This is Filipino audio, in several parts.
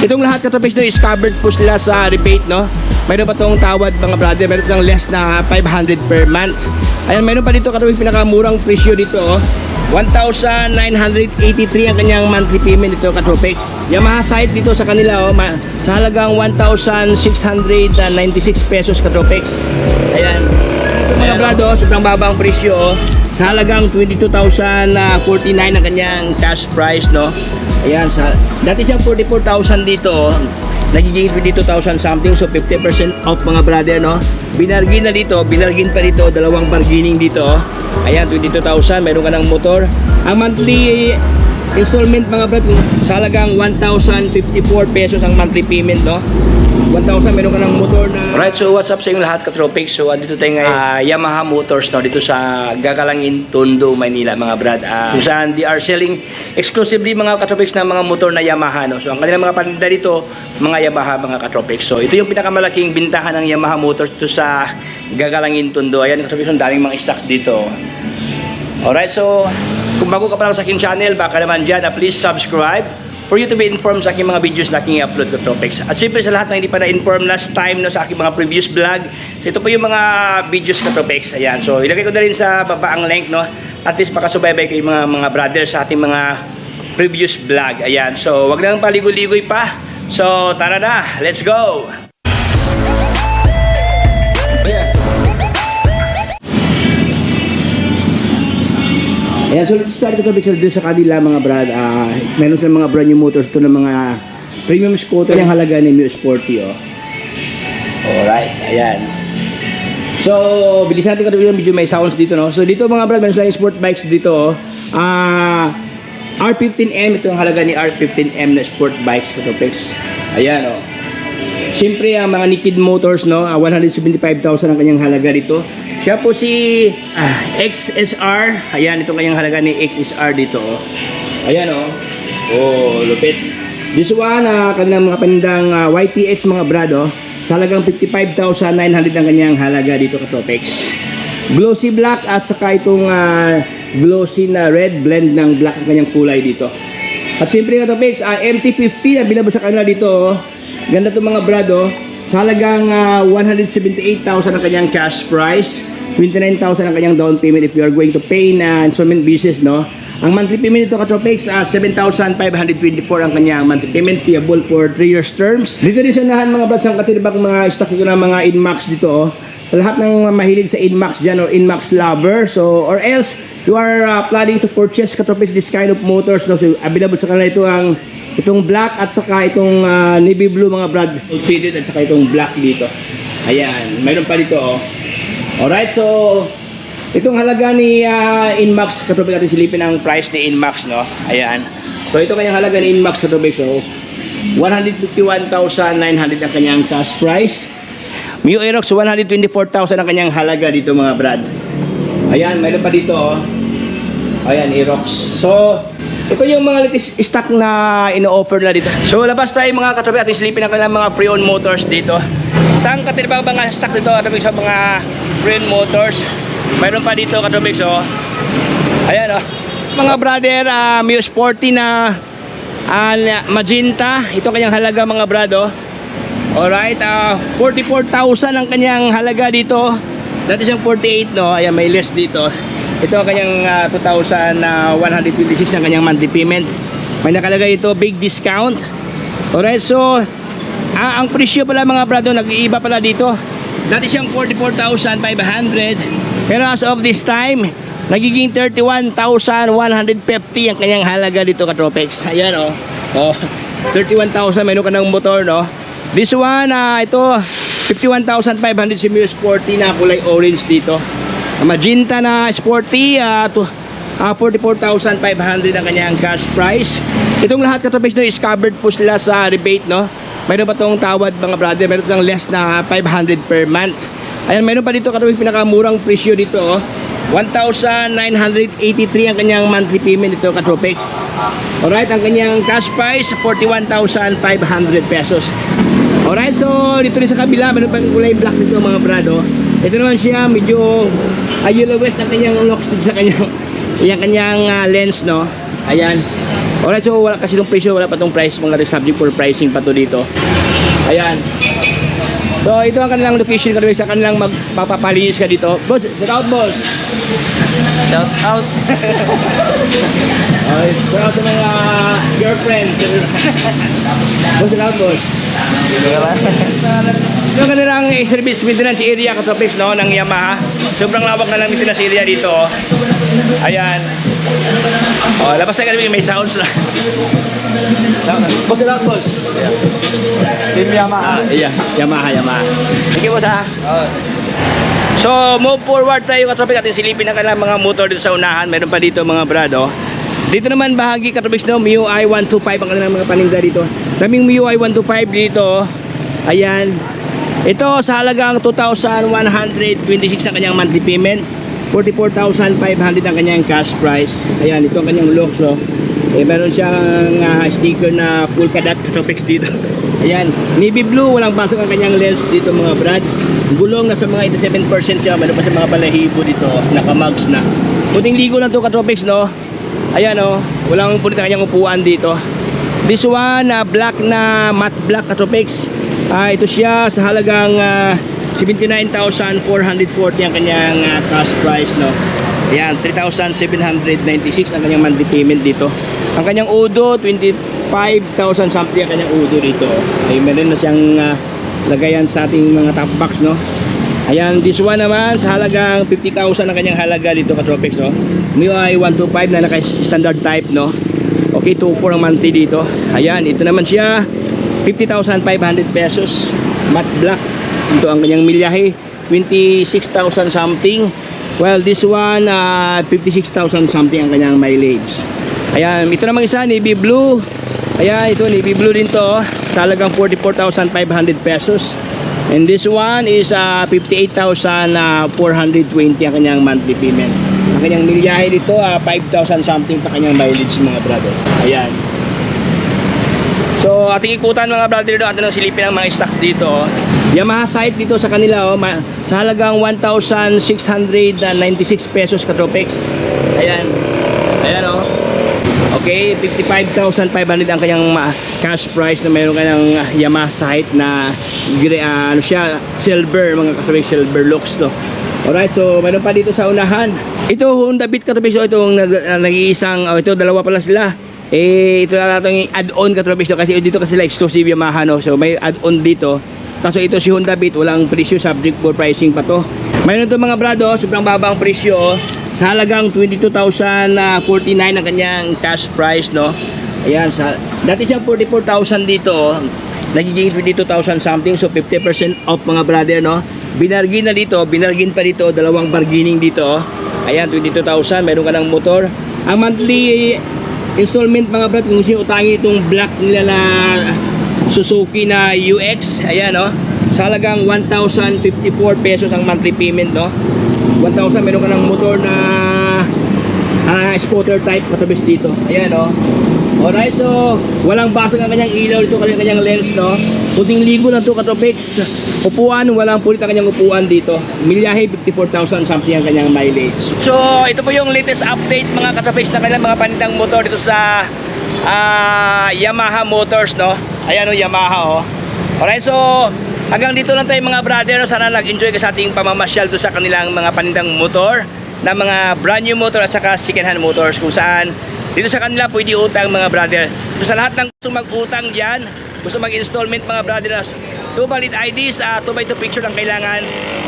Itong lahat katapos is covered po sila sa rebate, no? Mayroon pa tong tawad mga brother, mayroon pang less na 500 per month. Ayan, mayroon pa dito katapos pinakamurang presyo dito, oh. 1,983 ang kanyang monthly payment dito katropex. Yamaha site dito sa kanila, oh, sa halagang 1,696 pesos katropex. Ayan. Ito mga brado, sobrang baba ang presyo, oh. Sa halagang 22,049 ang kanyang cash price, no? Ayan, dati siyang 44,000 dito, oh. Nagiging 22,000 something, so 50% off mga brother, no? Binargin na dito, binargin pa dito, dalawang bargaining dito, oh. Ayan, 22,000, meron ka ng motor. Ang monthly installment mga brother, sa halagang 1,054 pesos ang monthly payment, no? 1,000, meron ka ng motor na... Alright, so what's up sa inyong lahat katropics? So dito tayo ngayon, Yamaha Motors, no? Dito sa Gagalangin, Tondo, Maynila mga brad. Kung saan they are selling exclusively mga katropics na mga motor na Yamaha, no? So ang kanilang mga paninda dito, mga Yamaha mga katropics. So ito yung pinakamalaking bintahan ng Yamaha Motors dito sa Gagalangin, Tondo. Ayan katropics, ang daming mga stocks dito. Alright, so kung bago ka pa lang sa aking channel, baka naman dyan, please subscribe for you to be informed sa aking mga videos na aking i-upload ko tropics. At siyempre sa lahat na hindi pa na-inform last time, no, sa aking mga previous vlog, ito po yung mga videos ka tropics. Ayan, so ilagay ko na rin sa baba ang link, no, at least makasubaybay kayo mga brothers sa ating mga previous vlog. Ayan, so wag nang paligoy-ligoy pa. So tara na, let's go! Ayan, so let's start ito dito sa kanila mga brad. Meron silang mga brand new motors to ng mga premium scooter yung halaga ni Mio Sporty, oh. Alright, ayan. So, bilisan natin yung medyo may sounds dito, no? So dito mga brad, meron silang sport bikes dito, oh. R15M, ito ang halaga ni R15M na sport bikes katropex. Ayan, oh. Siyempre, ang mga Naked Motors, no, 175,000 ang kanyang halaga dito. Siya po si XSR. Ayan, itong kanyang halaga ni XSR dito, oh. Ayan, oh. Oh, lupit. This one, kanilang mga panindang YTX mga brad, oh. Sa halagang 55,900 ang kanyang halaga dito katropex. Glossy black at saka itong glossy na red, blend ng black ang kanyang kulay dito. At siyempre katropex, MT50 na bilabo sa kanila dito, oh. Ganda itong mga brad, oh. Sa halagang 178,000 ang kanyang cash price, 29,000 ang kanyang down payment if you are going to pay na installment basis, no? Ang monthly payment nito katropex, 7,524 ang kanyang monthly payment, payable for 3 years terms. Dito rin sa nahan mga brad, sa katilibak mga stock dito ng mga Inmax dito, oh. Sa lahat ng mahilig sa Inmax dyan or Inmax lover, so or else you are planning to purchase katropex this kind of motors, no? So available sa kanila ito ang itong black at saka itong navy blue mga brad, faded at saka itong black dito. Ayan, mayroon pa dito, oh. Alright, so itong halaga ni Inmax katropex, natin silipin ang price ni Inmax, no? Ayan. So ito kanyang halaga ni Inmax katropex, so 151,900 ang kanyang cash price. Mio Aerox 124,000 ang kanyang halaga dito mga brad. Ayan, mayroon pa dito, oh. Ayan, Aerox. So ito yung mga latest stock na ino-offer na dito. So labas tayo mga katropex, at silipin na kanilang mga pre-owned motors dito. Saan katilibang mga stock dito katropex sa mga pre-owned motors? Mayroon pa dito katropex, oh. Ayan, oh. Mga brother, Mio Sporty na magenta. Ito kanyang halaga mga brado. Alright, 44,000 ang kanyang halaga dito. Dati siyang 48, no? Ayan, may less dito. Ito ang kanyang 2,126 ang kanyang monthly payment. May nakalagay ito, big discount. Alright, so ang presyo pala mga brado, nag-iiba pala dito. Dati siyang 44,500. Pero as of this time, nagiging 31,150 ang kanyang halaga dito katropex. Ayan, oh. Oh, 31,000, mayroon ka ng motor, no? This one, ito 51,500 si Mio Sporty na kulay orange dito. Magenta na Sporty, 44,500 ang kanyang cash price. Itong lahat katropex no, is covered po sila sa rebate, no? Mayroon pa tong tawad mga brother, mayroon pang less na 500 per month. Ayan, mayroon pa dito katropex pinakamurang presyo dito, oh. 1,983 ang kanyang monthly payment dito katropex. Alright, ang kanyang cash price 41,500 pesos. Alright, so dito rin sa kabila, meron pang kulay black dito mga brado. Ito naman siya, medyo yellow west ang kanyang locks sa kanyang lens, no? Ayan. Alright, so wala kasi itong presyo, wala pa itong price, mga subject for pricing pa to dito. Ayan. So ito ang kanilang location, kasi sa kanilang magpapalinis ka dito. Boss, shout out boss. Shout out. Okay, shout out sa mga girlfriend. Boss, shout out boss. Yung kanilang service maintenance area Katropics, no, ng Yamaha. Sobrang lawak na lang maintenance area dito. Oh. Ayan. Oh, labas na kami, may sounds na. Boss, shout out boss. Team Yamaha. Yeah, Yamaha. Thank you boss ha. So, move forward tayo Katropics, atin silipin ang kanilang mga motor dito sa unahan. Meron pa dito mga brado. Dito naman bahagi Katropics, no, MIUI 125 ang kanilang mga paninda dito. Daming MIUI 125 dito. Ayan. Ito sa halagang 2,126 ang kanyang monthly payment. 44,500 ang kanyang cash price. Ayan, ito ang kanyang looks, oh. Meron siyang sticker na polka dot Katropics dito. Ayan, navy blue, walang basag ang kanyang lens dito mga brad. Gulong nasa mga 87% siya. Meron pa sa mga balahibo dito, naka-mugs na. Puting ligo lang to Katropics, no. Ayan, oh, walang punit ang kanyang upuan dito. This one, black na matte black Katropics. Ito siya sa halagang 79,440 ang kanyang cash price, no. Ayan, 3,796 ang kanyang monthly payment dito. Ang kanyang udo, 25,000 something ang kanyang udo dito. Ay, meron na siyang lagayan sa ating mga top box, no. Ayan, this one naman sa halagang 50,000 ang kanyang halaga dito Katropics, no. MIUI 125 na naka-standard type, no. Okay, 2,400 ang monthly dito. Ayan, ito naman siya 50,500 pesos, matte black. Ito ang kanyang milyahe, 26,000 something. Well, this one 56,000 something ang kanyang mileage. Ayan, ito namang isa navy blue. Ayan, ito navy blue din to, talagang 44,500 pesos. And this one is 58,420 ang kanyang monthly payment. Ang kanyang milyahe dito 5,000 something pa kanyang mileage mga brother. Ayan. So ating ikutan mga brother dito, atin ang silipin ang mga stocks dito. Yamaha site dito sa kanila, oh, sa halagang 1,696 pesos Katropics. Ayan. Ayan, oh. Okay, 55,500 ang kanyang cash price na mayroon kanyang Yamaha site na ano siya, silver, mga Katropics, silver looks to. Alright, so mayroon pa dito sa unahan. Ito Honda Beat Katropics, oh, itong nag-iisang, oh, ito dalawa pala sila. Ito na natin yung add-on Katropics, kasi dito kasi sila exclusive Yamaha, no? So may add-on dito. Kaso ito si Honda Beat, walang presyo, subject for pricing pa to. Mayroon ito mga brado, sobrang baba ang presyo, oh. Sa halagang 22,049 ang kanyang cash price, no? Ayan, dati siyang 44,000 dito, oh. Nagiging 22,000 something, so 50% off mga brother, no? Binargin na dito, binargin pa dito, dalawang bargaining dito, oh. Ayan, 22,000, mayroon ka ng motor. Ang monthly installment mga brad, kung gusto nyo utangin itong black nila na Suzuki na UX, ayan, no, sa halagang 1,054 pesos ang monthly payment, no. 1,000, meron ka ng motor na scooter type Katropics dito, ayan, no. Alright, so walang basag ang kanyang ilaw dito, kanyang lens, no. Puting ligo lang to Katropics. Upuan, walang pulit ang kanyang upuan dito. Milyahe, 54,000 something ang kanyang mileage. So ito po yung latest update mga Katropics na kanilang mga panitang motor dito sa Yamaha Motors, no. Ayan, o, Yamaha, oh. Alright, so hanggang dito lang tayo mga brother, no? Sana nag-enjoy ka sa ating pamamasyal doon sa kanilang mga panitang motor na mga brand new motor at saka second hand motors, kung saan dito sa kanila pwede utang mga brother. So sa lahat ng gusto mag-utang dyan, gusto mag-installment mga brother, 2 valid IDs, 2x2 picture lang kailangan,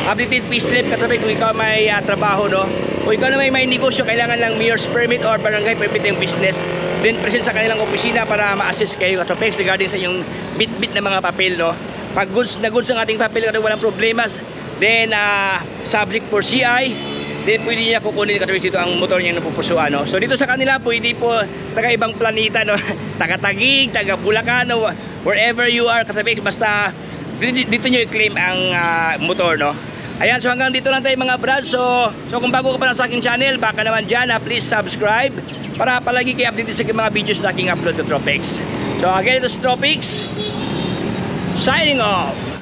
updated payslip Katropics kung ikaw may trabaho, no. Kung ikaw na may negosyo, kailangan lang mayor's permit or barangay permit ng business, then present sa kanilang opisina para ma-assist kayo Katropics regarding sa inyong bit-bit na mga papel, no. Pag goods na goods ang ating papel, walang problemas, then subject for CI, then pwede niya kukunin Katropics dito ang motor niya napupusuan, no. So dito sa kanila pwede po taga ibang planeta, no. Taga Taguig, taga Bulacan, no? Wherever you are Katropics, basta dito nyo i-claim ang motor, no. Ayan, so hanggang dito lang tayo mga brad. So kung bago ka pa lang sa aking channel, baka naman dyan, please subscribe para palagi kayo update sa mga videos na aking upload na Tropics. So again, ito si Tropics signing off.